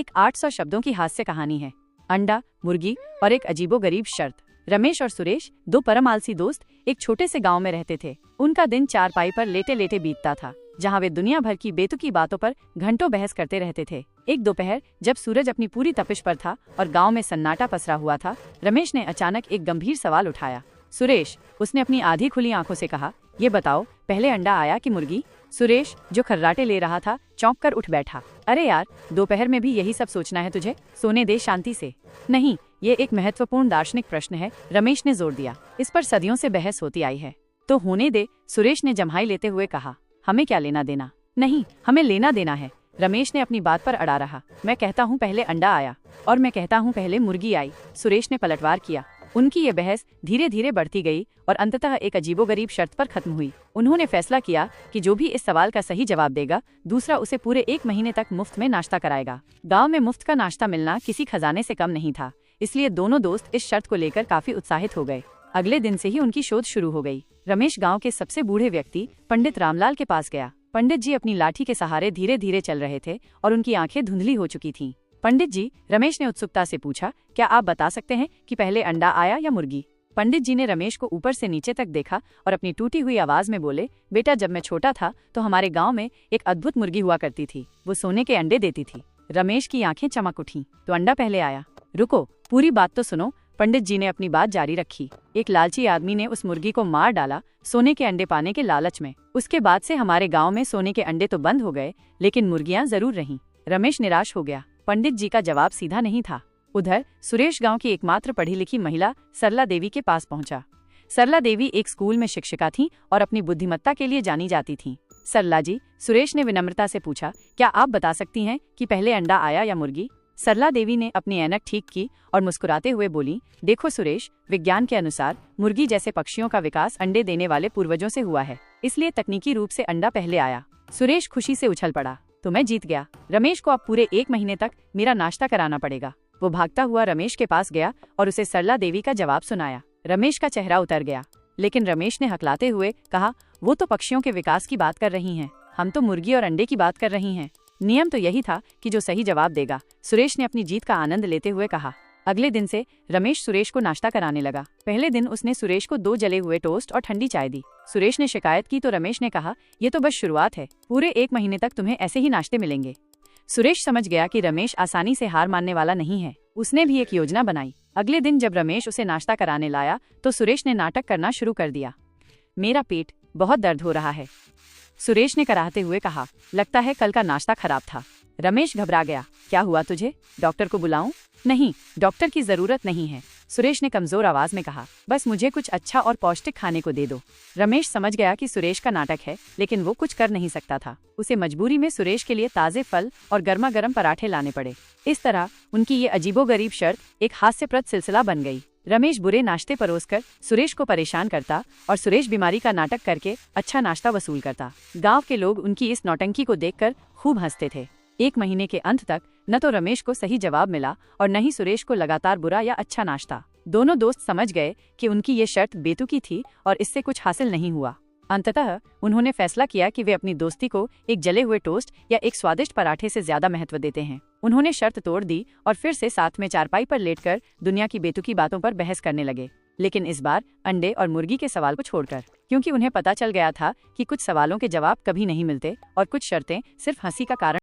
एक 800 शब्दों की हास्य कहानी है। अंडा, मुर्गी और एक अजीबोगरीब शर्त। रमेश और सुरेश, दो परम आलसी दोस्त, एक छोटे से गांव में रहते थे। उनका दिन चारपाई पर लेटे लेटे बीतता था, जहां वे दुनिया भर की बेतुकी बातों पर घंटों बहस करते रहते थे। एक दोपहर जब सूरज अपनी पूरी तपिश पर था और गांव में सन्नाटा पसरा हुआ था, रमेश ने अचानक एक गंभीर सवाल उठाया। सुरेश, उसने अपनी आधी खुली आंखों से कहा, ये बताओ, पहले अंडा आया कि मुर्गी? सुरेश, जो खर्राटे ले रहा था, चौंक कर उठ बैठा। अरे यार, दोपहर में भी यही सब सोचना है तुझे? सोने दे शांति से। नहीं, ये एक महत्वपूर्ण दार्शनिक प्रश्न है, रमेश ने जोर दिया। इस पर सदियों से बहस होती आई है। तो होने दे, सुरेश ने जम्हाई लेते हुए कहा। हमें क्या लेना देना? नहीं, हमें लेना देना है। रमेश ने अपनी बात पर अड़ा रहा। मैं कहता हूँ पहले अंडा आया, और मैं कहता हूँ पहले मुर्गी आई। सुरेश ने पलटवार किया। उनकी ये बहस धीरे धीरे बढ़ती गई और अंततः एक अजीबोगरीब शर्त पर खत्म हुई। उन्होंने फैसला किया कि जो भी इस सवाल का सही जवाब देगा, दूसरा उसे पूरे 1 महीने तक मुफ्त में नाश्ता कराएगा। गांव में मुफ्त का नाश्ता मिलना किसी खजाने से कम नहीं था, इसलिए दोनों दोस्त इस शर्त को लेकर काफी उत्साहित हो गए। अगले दिन से ही उनकी शोध शुरू हो गई। रमेश गाँव के सबसे बूढ़े व्यक्ति पंडित रामलाल के पास गया। पंडित जी अपनी लाठी के सहारे धीरे धीरे चल रहे थे और उनकी आंखें धुंधली हो चुकी थीं। पंडित जी, रमेश ने उत्सुकता से पूछा, क्या आप बता सकते हैं कि पहले अंडा आया या मुर्गी? पंडित जी ने रमेश को ऊपर से नीचे तक देखा और अपनी टूटी हुई आवाज में बोले, बेटा, जब मैं छोटा था तो हमारे गांव में एक अद्भुत मुर्गी हुआ करती थी। वो सोने के अंडे देती थी। रमेश की आंखें चमक उठी। तो अंडा पहले आया? रुको, पूरी बात तो सुनो। पंडित जी ने अपनी बात जारी रखी। एक लालची आदमी ने उस मुर्गी को मार डाला, सोने के अंडे पाने के लालच में। उसके बाद से हमारे गाँव में सोने के अंडे तो बंद हो गए, लेकिन मुर्गियां जरूर रहीं। रमेश निराश हो गया। पंडित जी का जवाब सीधा नहीं था। उधर सुरेश गांव की एकमात्र पढ़ी लिखी महिला सरला देवी के पास पहुंचा। सरला देवी एक स्कूल में शिक्षिका थीं और अपनी बुद्धिमत्ता के लिए जानी जाती थीं। सरला जी, सुरेश ने विनम्रता से पूछा, क्या आप बता सकती हैं कि पहले अंडा आया या मुर्गी? सरला देवी ने अपनी ऐनक ठीक की और मुस्कुराते हुए बोली, देखो सुरेश, विज्ञान के अनुसार मुर्गी जैसे पक्षियों का विकास अंडे देने वाले पूर्वजों से हुआ है, इसलिए तकनीकी रूप से अंडा पहले आया। सुरेश खुशी से उछल पड़ा। तो मैं जीत गया। रमेश को अब पूरे 1 महीने तक मेरा नाश्ता कराना पड़ेगा। वो भागता हुआ रमेश के पास गया और उसे सरला देवी का जवाब सुनाया। रमेश का चेहरा उतर गया, लेकिन रमेश ने हकलाते हुए कहा, वो तो पक्षियों के विकास की बात कर रही हैं, हम तो मुर्गी और अंडे की बात कर रही हैं। नियम तो यही था कि जो सही जवाब देगा। सुरेश ने अपनी जीत का आनंद लेते हुए कहा। अगले दिन से रमेश सुरेश को नाश्ता कराने लगा। पहले दिन उसने सुरेश को 2 जले हुए टोस्ट और ठंडी चाय दी। सुरेश ने शिकायत की तो रमेश ने कहा, ये तो बस शुरुआत है, पूरे 1 महीने तक तुम्हें ऐसे ही नाश्ते मिलेंगे। सुरेश समझ गया कि रमेश आसानी से हार मानने वाला नहीं है। उसने भी एक योजना बनाई। अगले दिन जब रमेश उसे नाश्ता कराने लाया तो सुरेश ने नाटक करना शुरू कर दिया। मेरा पेट बहुत दर्द हो रहा है, सुरेश ने कराहते हुए कहा। लगता है कल का नाश्ता खराब था। रमेश घबरा गया। क्या हुआ तुझे? डॉक्टर को बुलाऊं? नहीं, डॉक्टर की जरूरत नहीं है, सुरेश ने कमजोर आवाज में कहा। बस मुझे कुछ अच्छा और पौष्टिक खाने को दे दो। रमेश समझ गया कि सुरेश का नाटक है, लेकिन वो कुछ कर नहीं सकता था। उसे मजबूरी में सुरेश के लिए ताजे फल और गर्मा गर्म पराठे लाने पड़े। इस तरह उनकी ये अजीबोगरीब शर्त एक हास्यप्रद सिलसिला बन गई। रमेश बुरे नाश्ते परोसकर सुरेश को परेशान करता और सुरेश बीमारी का नाटक करके अच्छा नाश्ता वसूल करता। गाँव के लोग उनकी इस नौटंकी को देखकर खूब हंसते थे। 1 महीने के अंत तक न तो रमेश को सही जवाब मिला और न ही सुरेश को लगातार बुरा या अच्छा नाश्ता। दोनों दोस्त समझ गए कि उनकी ये शर्त बेतुकी थी और इससे कुछ हासिल नहीं हुआ। अंततः उन्होंने फैसला किया कि वे अपनी दोस्ती को एक जले हुए टोस्ट या एक स्वादिष्ट पराठे से ज्यादा महत्व देते हैं। उन्होंने शर्त तोड़ दी और फिर से साथ में चारपाई पर लेटकर दुनिया की बेतुकी बातों पर बहस करने लगे, लेकिन इस बार अंडे और मुर्गी के सवाल को छोड़कर, क्योंकि उन्हें पता चल गया था कि कुछ सवालों के जवाब कभी नहीं मिलते और कुछ शर्तें सिर्फ हंसी का कारण